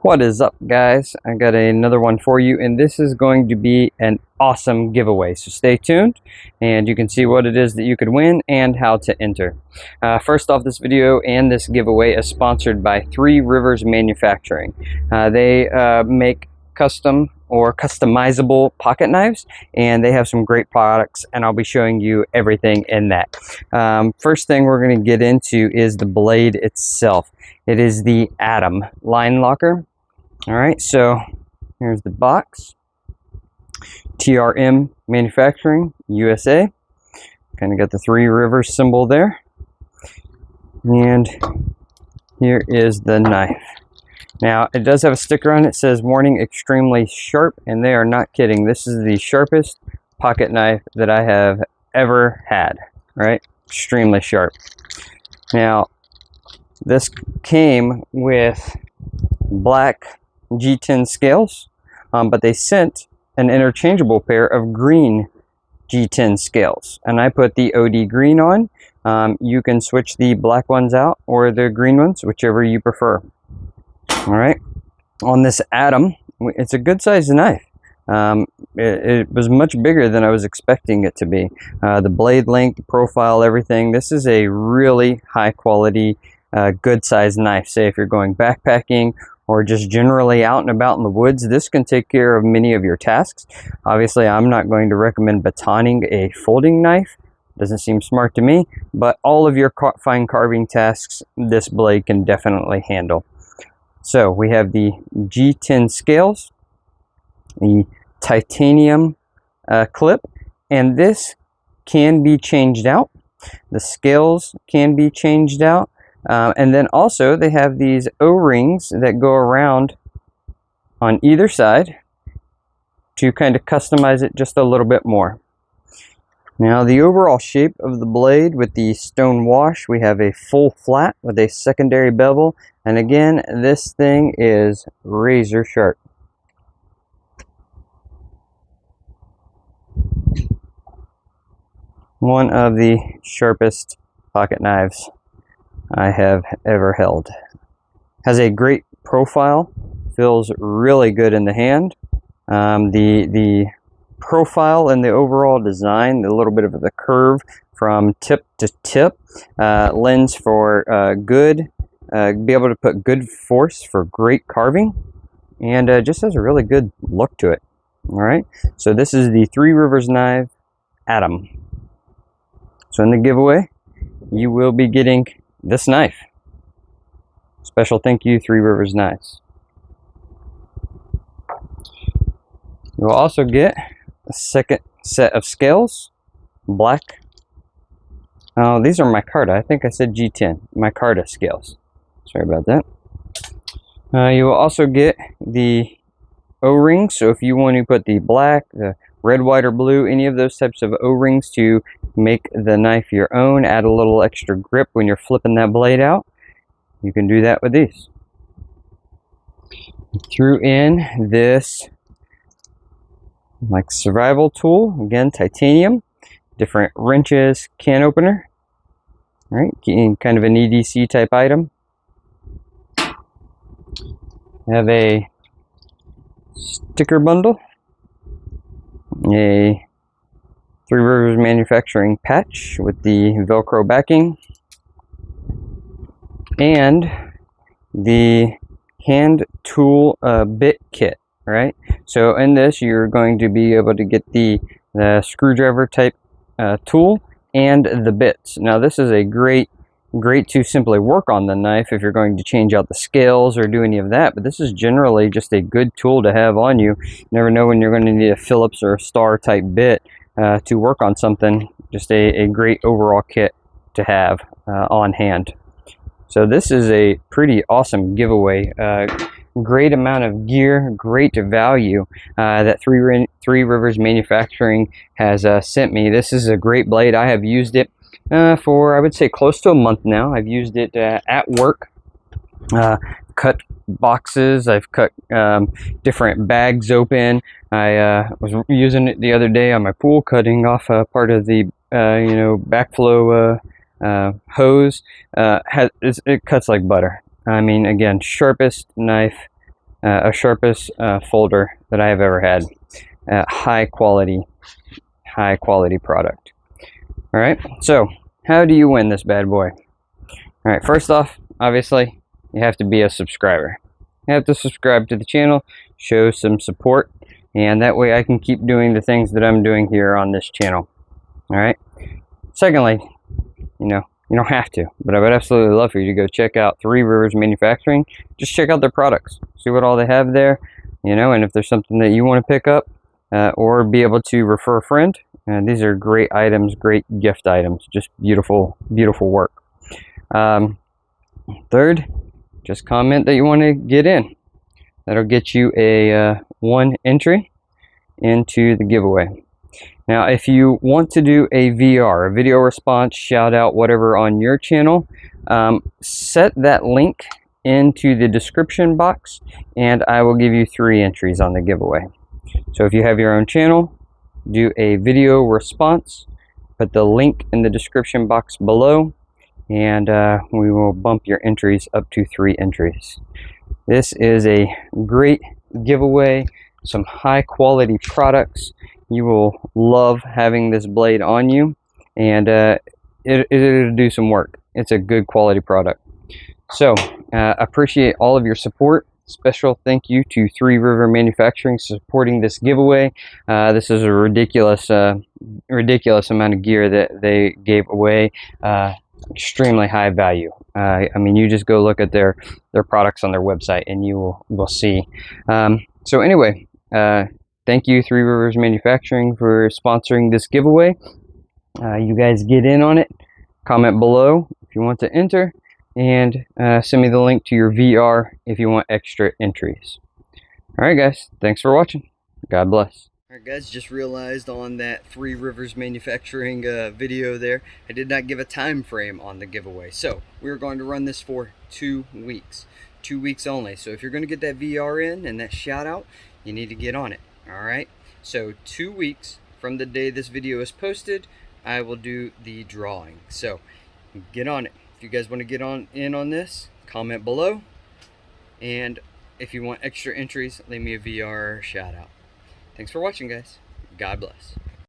What is up, guys? I got another one for you, and this is going to be an awesome giveaway, so stay tuned and you can see what it is that you could win and how to enter. First off, this video and this giveaway is sponsored by Three Rivers Manufacturing. They make custom or customizable pocket knives, and they have some great products, and I'll be showing you everything in that. First thing we're going to get into is the blade itself. It is the Atom line locker. All right, so here's the box. TRM Manufacturing, USA. Kind of got the Three Rivers symbol there. And here is the knife. Now, it does have a sticker on it. It says, warning, extremely sharp, and they are not kidding. This is the sharpest pocket knife that I have ever had, right? Extremely sharp. Now, this came with black G10 scales, but they sent an interchangeable pair of green G10 scales, and I put the OD green on. You can switch the black ones out or the green ones, whichever you prefer. All right, on this Atom, it's a good sized knife. It was much bigger than I was expecting it to be. The blade length, profile, everything. This is a really high quality, good sized knife. Say if you're going backpacking or just generally out and about in the woods, this can take care of many of your tasks. Obviously, I'm not going to recommend batoning a folding knife. Doesn't seem smart to me, but all of your fine carving tasks, this blade can definitely handle. So we have the G10 scales, the titanium clip, and this can be changed out. The scales can be changed out. And then also they have these O-rings that go around on either side to kind of customize it just a little bit more. Now, the overall shape of the blade with the stone wash, we have a full flat with a secondary bevel, and again, this thing is razor sharp. One of the sharpest pocket knives I have ever held. Has a great profile, feels really good in the hand. The profile and the overall design, the little bit of the curve from tip to tip, lends for be able to put good force for great carving, and just has a really good look to it. All right, so this is the Three Rivers knife Atom. So in the giveaway, you will be getting this knife. Special thank you, Three Rivers Knives. You will also get a second set of scales, black. Oh, these are micarta. I think I said G10. Micarta scales. Sorry about that. You will also get the O-rings. So if you want to put the black, the red, white, or blue, any of those types of O-rings to make the knife your own, add a little extra grip when you're flipping that blade out, you can do that with these. Threw in this like survival tool, again titanium, different wrenches, can opener, right? Kind of an EDC type item. Have a sticker bundle, a Three Rivers Manufacturing patch with the Velcro backing, and the hand tool bit kit, right? So in this, you're going to be able to get the screwdriver type tool and the bits. Now this is a great to simply work on the knife if you're going to change out the scales or do any of that, but this is generally just a good tool to have on you. You never know when you're going to need a Phillips or a Star type bit to work on something. Just a great overall kit to have on hand. So this is a pretty awesome giveaway. Great amount of gear, great value that Three Rivers Manufacturing has sent me. This is a great blade. I have used it for, I would say, close to a month now. I've used it at work, cut boxes. I've cut different bags open. I was using it the other day on my pool, cutting off part of the backflow hose. It cuts like butter. I mean, again, sharpest knife, sharpest folder that I have ever had. High quality product. All right, so how do you win this bad boy? All right, first off, obviously, you have to be a subscriber. You have to subscribe to the channel, show some support, and that way I can keep doing the things that I'm doing here on this channel. All right. Secondly, you don't have to, but I would absolutely love for you to go check out Three Rivers Manufacturing. Just check out their products, see what all they have there, and if there's something that you want to pick up or be able to refer a friend. These are great items, great gift items, just beautiful, beautiful work. Third, just comment that you want to get in. That'll get you a one entry into the giveaway. Now, if you want to do a VR, a video response, shout out, whatever on your channel, set that link into the description box and I will give you 3 entries on the giveaway. So if you have your own channel, do a video response, put the link in the description box below, and we will bump your entries up to 3 entries. This is a great giveaway, some high quality products. You will love having this blade on you, and it'll do some work. It's a good quality product. So appreciate all of your support. Special thank you to Three River Manufacturing supporting this giveaway. This is a ridiculous amount of gear that they gave away. Extremely high value. I mean, you just go look at their products on their website and you will see. So anyway, thank you, Three Rivers Manufacturing, for sponsoring this giveaway. You guys get in on it. Comment below if you want to enter, and send me the link to your VR if you want extra entries. All right, guys. Thanks for watching. God bless. All right, guys, just realized on that Three Rivers Manufacturing video there, I did not give a time frame on the giveaway. So we're going to run this for 2 weeks. 2 weeks only. So if you're going to get that VR in and that shout out, you need to get on it. All right. So 2 weeks from the day this video is posted, I will do the drawing. So get on it. If you guys want to get in on this, comment below. And if you want extra entries, leave me a VR shout out. Thanks for watching, guys. God bless.